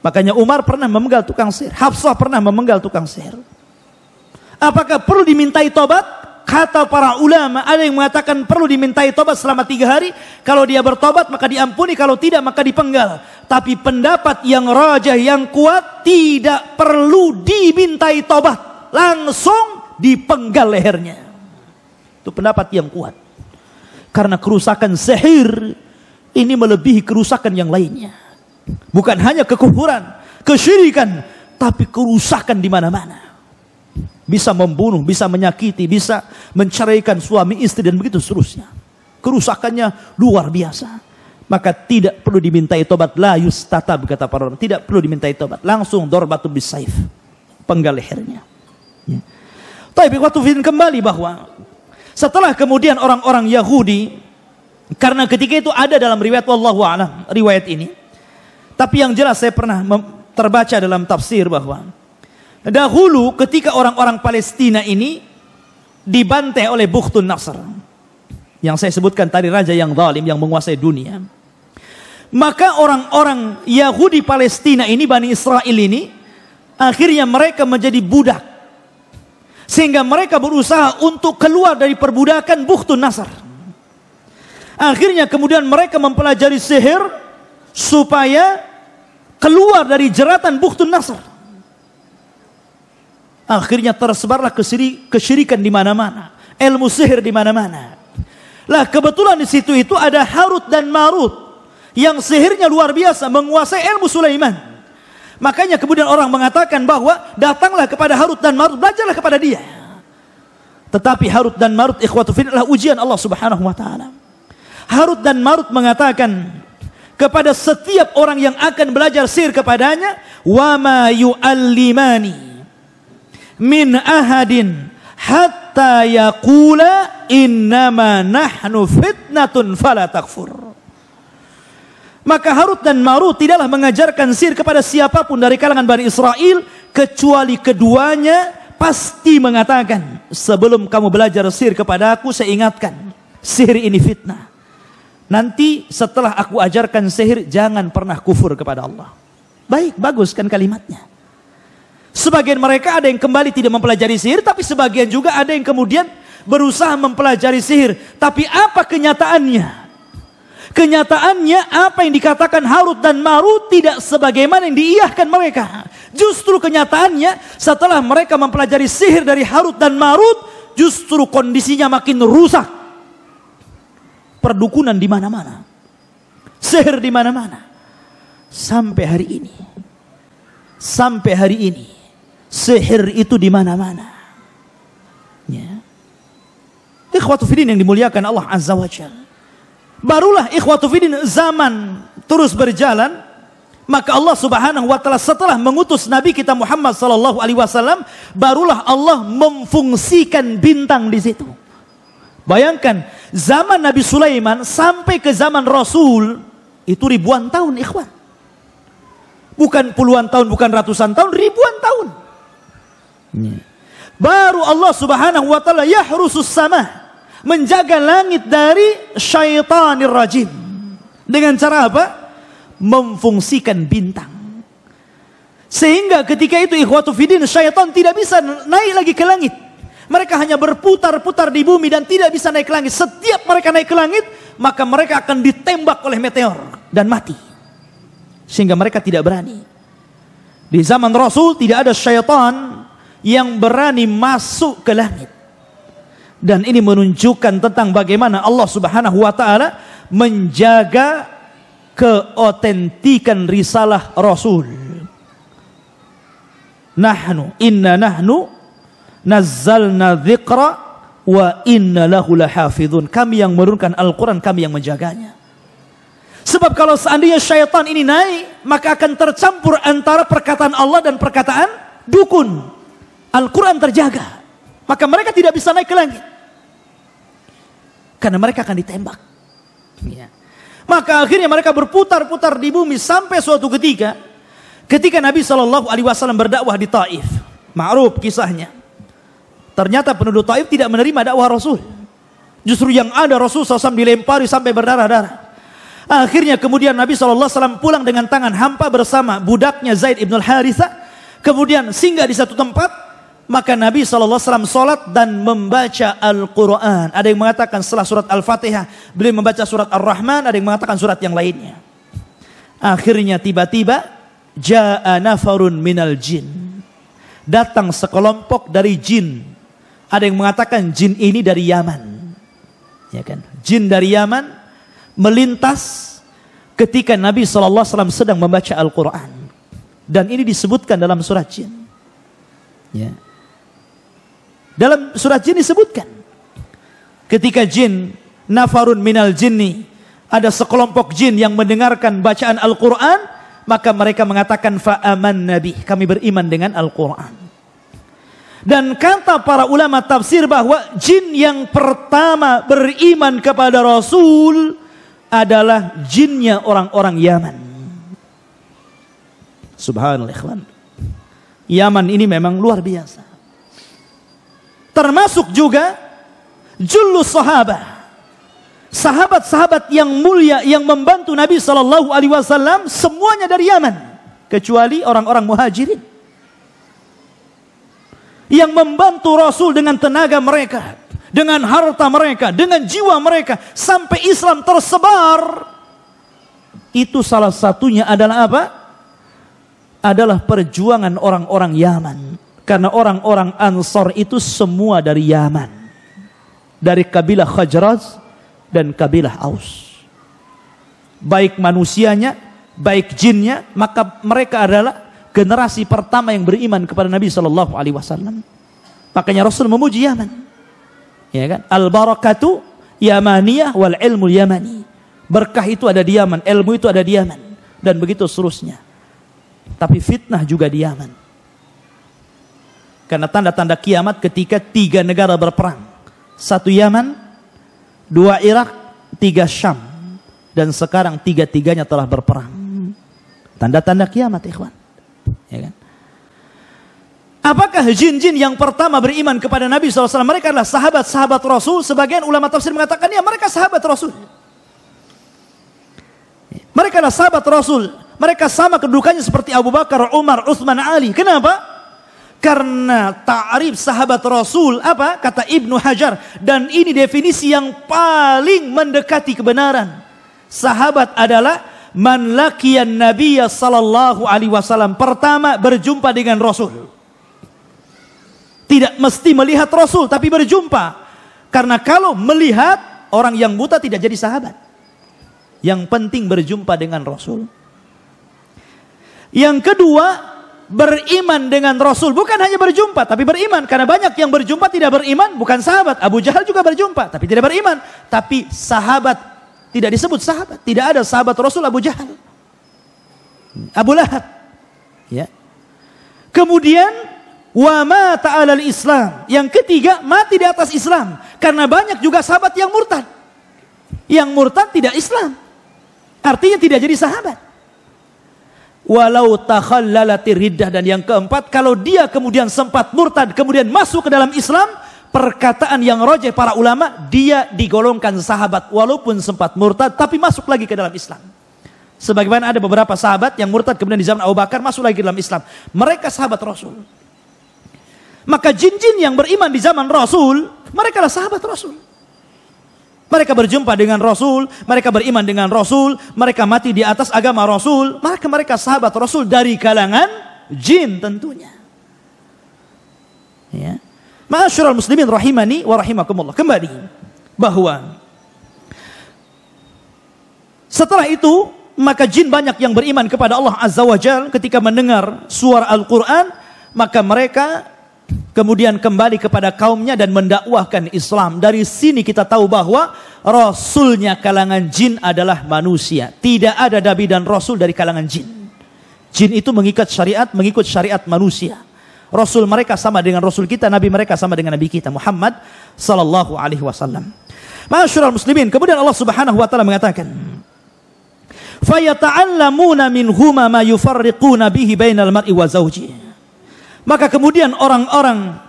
Makanya Umar pernah memenggal tukang sihir, Hafsah pernah memenggal tukang sihir. Apakah perlu dimintai tobat? Kata para ulama, ada yang mengatakan perlu dimintai tobat selama 3 hari. Kalau dia bertobat maka diampuni, kalau tidak maka dipenggal. Tapi pendapat yang rajah, yang kuat, tidak perlu dimintai tobat, langsung dipenggal lehernya. Itu pendapat yang kuat. Karena kerusakan sihir ini melebihi kerusakan yang lainnya. Bukan hanya kekufuran, kesyirikan, tapi kerusakan di mana-mana. Bisa membunuh, bisa menyakiti, bisa menceraikan suami istri dan begitu seterusnya. Kerusakannya luar biasa. Maka tidak perlu dimintai tobat, la yustatab, kata para ulama. Tidak perlu dimintai tobat, langsung darbatu bisayf, penggal lehernya. Ya. Tapi waktu kembali bahwa setelah kemudian orang-orang Yahudi, karena ketika itu ada dalam riwayat wallahu a'lam riwayat ini. Tapi yang jelas saya pernah terbaca dalam tafsir bahwa dahulu ketika orang-orang Palestina ini dibantai oleh Bukhtun Nasr, yang saya sebutkan tadi, raja yang zalim yang menguasai dunia, maka orang-orang Yahudi Palestina ini, Bani Israel ini, akhirnya mereka menjadi budak, sehingga mereka berusaha untuk keluar dari perbudakan Bukhtun Nasr. Akhirnya kemudian mereka mempelajari sihir supaya keluar dari jeratan Bukhtun Nasr. Akhirnya tersebarlah kesyirikan di mana-mana, ilmu sihir di mana-mana. Lah kebetulan di situ itu ada Harut dan Marut yang sihirnya luar biasa, menguasai ilmu Sulaiman. Makanya kemudian orang mengatakan bahwa datanglah kepada Harut dan Marut, belajarlah kepada dia. Tetapi Harut dan Marut, ikhwatu fillah, ujian Allah Subhanahu wa taala. Harut dan Marut mengatakan, kepada setiap orang yang akan belajar sihir kepadanya, wa ma yu'allimani min ahadin hatta yaqula innama nahnu fitnatun fala takfur. Maka Harut dan Marut tidaklah mengajarkan sihir kepada siapapun dari kalangan Bani Israel, kecuali keduanya pasti mengatakan, sebelum kamu belajar sihir kepada aku, saya ingatkan, sihir ini fitnah. Nanti setelah aku ajarkan sihir, jangan pernah kufur kepada Allah. Baik, bagus kan kalimatnya. Sebagian mereka ada yang kembali tidak mempelajari sihir, tapi sebagian juga ada yang kemudian berusaha mempelajari sihir. Tapi apa kenyataannya? Kenyataannya apa yang dikatakan Harut dan Marut tidak sebagaimana yang diiyahkan mereka. Justru kenyataannya setelah mereka mempelajari sihir dari Harut dan Marut, justru kondisinya makin rusak. Perdukunan di mana-mana, sihir di mana-mana, sampai hari ini, sihir itu di mana-mana. Ya. Ikhwatu fiddin yang dimuliakan Allah Azza wa Jalla. Barulah ikhwatu fiddin zaman terus berjalan, maka Allah Subhanahu wa taala setelah mengutus Nabi kita Muhammad sallallahu alaihi wasallam, barulah Allah memfungsikan bintang di situ. Bayangkan, zaman Nabi Sulaiman sampai ke zaman Rasul itu ribuan tahun, ikhwan. Bukan puluhan tahun, bukan ratusan tahun, ribuan tahun. Baru Allah Subhanahu wa taala yahrusus sama, menjaga langit dari syaitanir rajim. Dengan cara apa? Memfungsikan bintang. Sehingga ketika itu ikhwatu fiddin, syaitan tidak bisa naik lagi ke langit. Mereka hanya berputar-putar di bumi dan tidak bisa naik ke langit. Setiap mereka naik ke langit, maka mereka akan ditembak oleh meteor dan mati. Sehingga mereka tidak berani. Di zaman Rasul tidak ada syaitan yang berani masuk ke langit. Dan ini menunjukkan tentang bagaimana Allah Subhanahu wa taala menjaga keotentikan risalah Rasul. Inna nahnu nazzalna dzikra wa inna lahu lahafizun. Kami yang menurunkan Al-Quran, kami yang menjaganya. Sebab kalau seandainya syaitan ini naik, maka akan tercampur antara perkataan Allah dan perkataan dukun. Al-Quran terjaga, maka mereka tidak bisa naik ke langit, karena mereka akan ditembak. Ya. Maka akhirnya mereka berputar-putar di bumi sampai suatu ketika Nabi SAW berdakwah di Taif. Ma'ruf kisahnya. Ternyata penduduk Taif tidak menerima dakwah Rasul. Justru yang ada Rasul SAW dilempari sampai berdarah-darah. Akhirnya kemudian Nabi SAW pulang dengan tangan hampa bersama budaknya Zaid ibn al-Harithah. Kemudian singgah di satu tempat. Maka Nabi SAW sholat dan membaca Al-Quran. Ada yang mengatakan setelah surat Al-Fatihah beliau membaca surat Ar-Rahman. Ada yang mengatakan surat yang lainnya. Akhirnya tiba-tiba ja'a nafarun minal jin. Datang sekelompok dari jin. Ada yang mengatakan jin ini dari Yaman, ya kan? Jin dari Yaman melintas ketika Nabi SAW sedang membaca Al-Quran, dan ini disebutkan dalam surat jin. Ya. Dalam surat jin disebutkan ketika jin nafarun minal jinni, ada sekelompok jin yang mendengarkan bacaan Al-Quran, maka mereka mengatakan fa'aman nabi, kami beriman dengan Al-Quran. Dan kata para ulama tafsir bahwa jin yang pertama beriman kepada Rasul adalah jinnya orang-orang Yaman. Subhanallah ikhwan. Yaman ini memang luar biasa. Termasuk juga jullus sahabah. Sahabat-sahabat yang mulia yang membantu Nabi SAW semuanya dari Yaman, kecuali orang-orang muhajirin yang membantu Rasul dengan tenaga mereka, dengan harta mereka, dengan jiwa mereka, sampai Islam tersebar. Itu salah satunya adalah apa? Adalah perjuangan orang-orang Yaman. Karena orang-orang Ansar itu semua dari Yaman, dari kabilah Khazraj dan kabilah Aus. Baik manusianya, baik jinnya, maka mereka adalah generasi pertama yang beriman kepada Nabi SAW. Makanya Rasul memuji Yaman, ya kan? Al-barakatu yamaniyah wal ilmu yamani. Berkah itu ada di Yaman, ilmu itu ada di Yaman, dan begitu seterusnya. Tapi fitnah juga di Yaman. Karena tanda-tanda kiamat ketika 3 negara berperang. 1 Yaman, 2 Irak, 3 Syam. Dan sekarang 3-tiganya telah berperang. Tanda-tanda kiamat, ikhwan. Ya kan? Apakah jin-jin yang pertama beriman kepada Nabi SAW mereka adalah sahabat-sahabat Rasul? Sebagian ulama tafsir mengatakan ya mereka sahabat Rasul. Mereka adalah sahabat Rasul. Mereka sama kedudukannya seperti Abu Bakar, Umar, Utsman, Ali. Kenapa? Karena ta'rif sahabat Rasul apa? Kata Ibnu Hajar, dan ini definisi yang paling mendekati kebenaran. Sahabat adalah man laqiyan nabiyya sallallahu alaihi wasallam. Pertama berjumpa dengan Rasul. Tidak mesti melihat Rasul, tapi berjumpa. Karena kalau melihat, orang yang buta tidak jadi sahabat. Yang penting berjumpa dengan Rasul. Yang kedua, beriman dengan Rasul. Bukan hanya berjumpa, tapi beriman. Karena banyak yang berjumpa tidak beriman, bukan sahabat. Abu Jahal juga berjumpa, tapi tidak beriman. Tapi sahabat, tidak disebut sahabat. Tidak ada sahabat Rasul Abu Jahal. Abu Lahab. Ya. Kemudian, wa mata 'alal Islam. Yang ketiga, mati di atas Islam. Karena banyak juga sahabat yang murtad. Yang murtad tidak Islam. Artinya tidak jadi sahabat. Walau takhallalatir riddah. Dan yang keempat, kalau dia kemudian sempat murtad, kemudian masuk ke dalam Islam, perkataan yang rajih para ulama, dia digolongkan sahabat walaupun sempat murtad, tapi masuk lagi ke dalam Islam. Sebagaimana ada beberapa sahabat yang murtad kemudian di zaman Abu Bakar masuk lagi ke dalam Islam. Mereka sahabat Rasul. Maka jin-jin yang beriman di zaman Rasul, mereka adalah sahabat Rasul. Mereka berjumpa dengan Rasul, mereka beriman dengan Rasul, mereka mati di atas agama Rasul, maka mereka sahabat Rasul dari kalangan jin tentunya. Ya. Ma'asyiral muslimin rahimani wa rahimakumullah. Kembali bahwa setelah itu maka jin banyak yang beriman kepada Allah Azza wa Jalla ketika mendengar suara Al-Quran, maka mereka kemudian kembali kepada kaumnya dan mendakwahkan Islam. Dari sini kita tahu bahwa Rasulnya kalangan jin adalah manusia. Tidak ada nabi dan Rasul dari kalangan jin. Jin itu mengikut syariat manusia. Rasul mereka sama dengan Rasul kita, Nabi mereka sama dengan Nabi kita Muhammad sallallahu alaihi wasallam. Ma'asyiral muslimin, kemudian Allah Subhanahu wa taala mengatakan, "Fayata'allamuna minhuma ma yufarriquna bihi bainal mar'i wa zawjihi." Maka kemudian orang-orang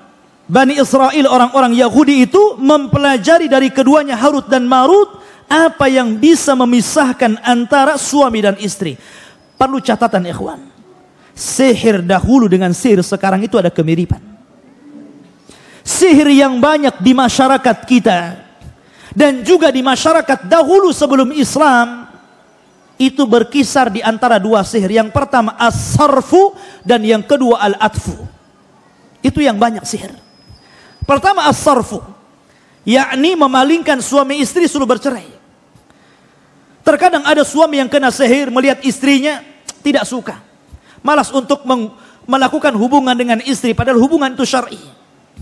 Bani Israel, orang-orang Yahudi itu mempelajari dari keduanya Harut dan Marut apa yang bisa memisahkan antara suami dan istri. Perlu catatan ikhwan, sihir dahulu dengan sihir sekarang itu ada kemiripan. Sihir yang banyak di masyarakat kita dan juga di masyarakat dahulu sebelum Islam itu berkisar di antara 2 sihir. Yang pertama as-sarfu dan yang kedua al-atfu. Itu yang banyak sihir. Pertama as-sarfu, yakni memalingkan suami istri suruh bercerai. Terkadang ada suami yang kena sihir melihat istrinya tidak suka, malas untuk melakukan hubungan dengan istri padahal hubungan itu syar'i,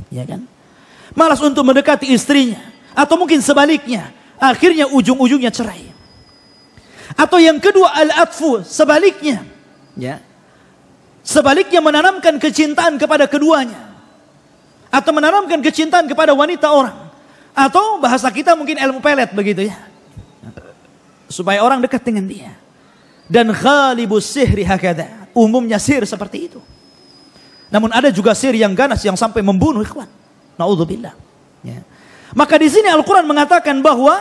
ya kan? Malas untuk mendekati istrinya, atau mungkin sebaliknya, akhirnya ujung-ujungnya cerai. Atau yang kedua al-atfu, sebaliknya, ya. Sebaliknya menanamkan kecintaan kepada keduanya, atau menanamkan kecintaan kepada wanita orang, atau bahasa kita mungkin ilmu pelet begitu ya, supaya orang dekat dengan dia. Dan ghalibus sihri hakada, umumnya sihir seperti itu. Namun ada juga sihir yang ganas yang sampai membunuh ikhwan. Naudzubillah. Ya. Maka di sini Al-Quran mengatakan bahwa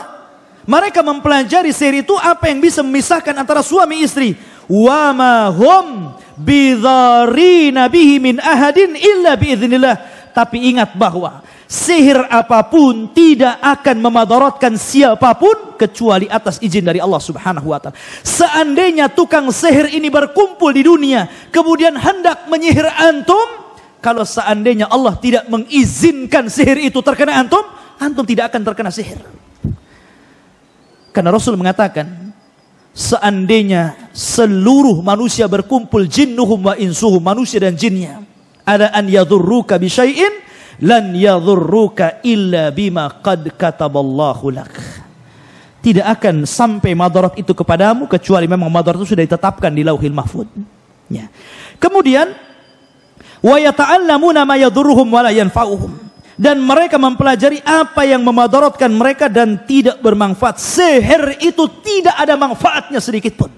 mereka mempelajari sihir itu apa yang bisa memisahkan antara suami istri. Wa ma hum bidharina bihi min ahadin illa biiznillah. Tapi ingat bahwa sihir apapun tidak akan memadaratkan siapapun kecuali atas izin dari Allah Subhanahu wa taala. Seandainya tukang sihir ini berkumpul di dunia kemudian hendak menyihir antum, kalau seandainya Allah tidak mengizinkan sihir itu terkena antum, antum tidak akan terkena sihir. Karena Rasul mengatakan, seandainya seluruh manusia berkumpul, jinnuhum wa insuhum, manusia dan jinnya, ala an yadhurruka bi syai'in lan yadhurruka illa bima qad kataballahu lak. tidak akan sampai madarat itu kepadamu kecuali memang madarat itu sudah ditetapkan di Lauhil Mahfuz. Ya. Kemudian wa yata'allamuna ma yadurruhum wa la yanfa'uhum, dan mereka mempelajari apa yang memadaratkan mereka dan tidak bermanfaat. Sihir itu tidak ada manfaatnya sedikit pun,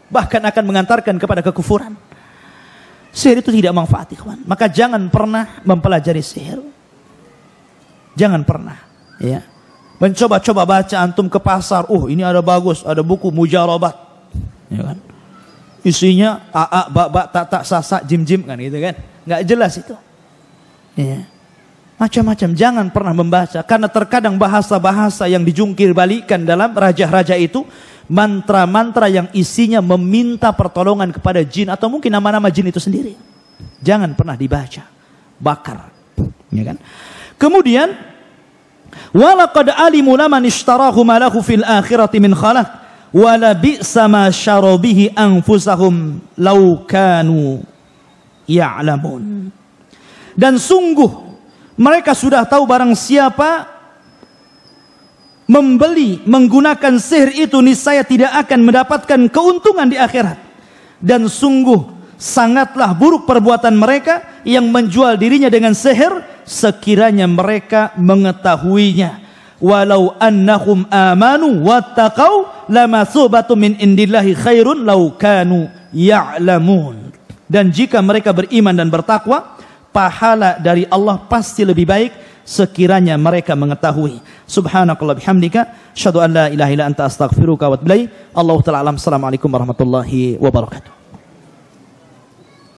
bahkan akan mengantarkan kepada kekufuran. Sihir itu tidak manfaat, ikhwan. Maka jangan pernah mempelajari sihir. Jangan pernah, ya. Mencoba-coba baca antum ke pasar, ini ada bagus, ada buku mujarabat, ya kan? Isinya a ba ta sa jim kan gitu kan? Nggak jelas itu. Ya. Macam-macam, jangan pernah membaca, karena terkadang bahasa-bahasa yang dijungkir balikan dalam raja-raja itu mantra-mantra yang isinya meminta pertolongan kepada jin atau mungkin nama-nama jin itu sendiri. Jangan pernah dibaca, bakar, ya kan? Kemudian walaqad alimu laman ishtarahu ma lahu fil akhirati min khalaq wala bi'sa ma syaraw bihi anfusahum law kanu ya'lamun. Dan sungguh mereka sudah tahu barang siapa membeli menggunakan sihir itu niscaya tidak akan mendapatkan keuntungan di akhirat. Dan sungguh sangatlah buruk perbuatan mereka yang menjual dirinya dengan sihir sekiranya mereka mengetahuinya. Walau annahum amanu wattaqau lamasubatu min indillahi khairun law kanu ya'lamun. Dan jika mereka beriman dan bertakwa, pahala dari Allah pasti lebih baik sekiranya mereka mengetahui. Subhanakallah bihamdika asyhadu an la ilaha illa anta astaghfiruka wa atubu ilaik. Allahu ta'ala alam. Assalamualaikum warahmatullahi wabarakatuh.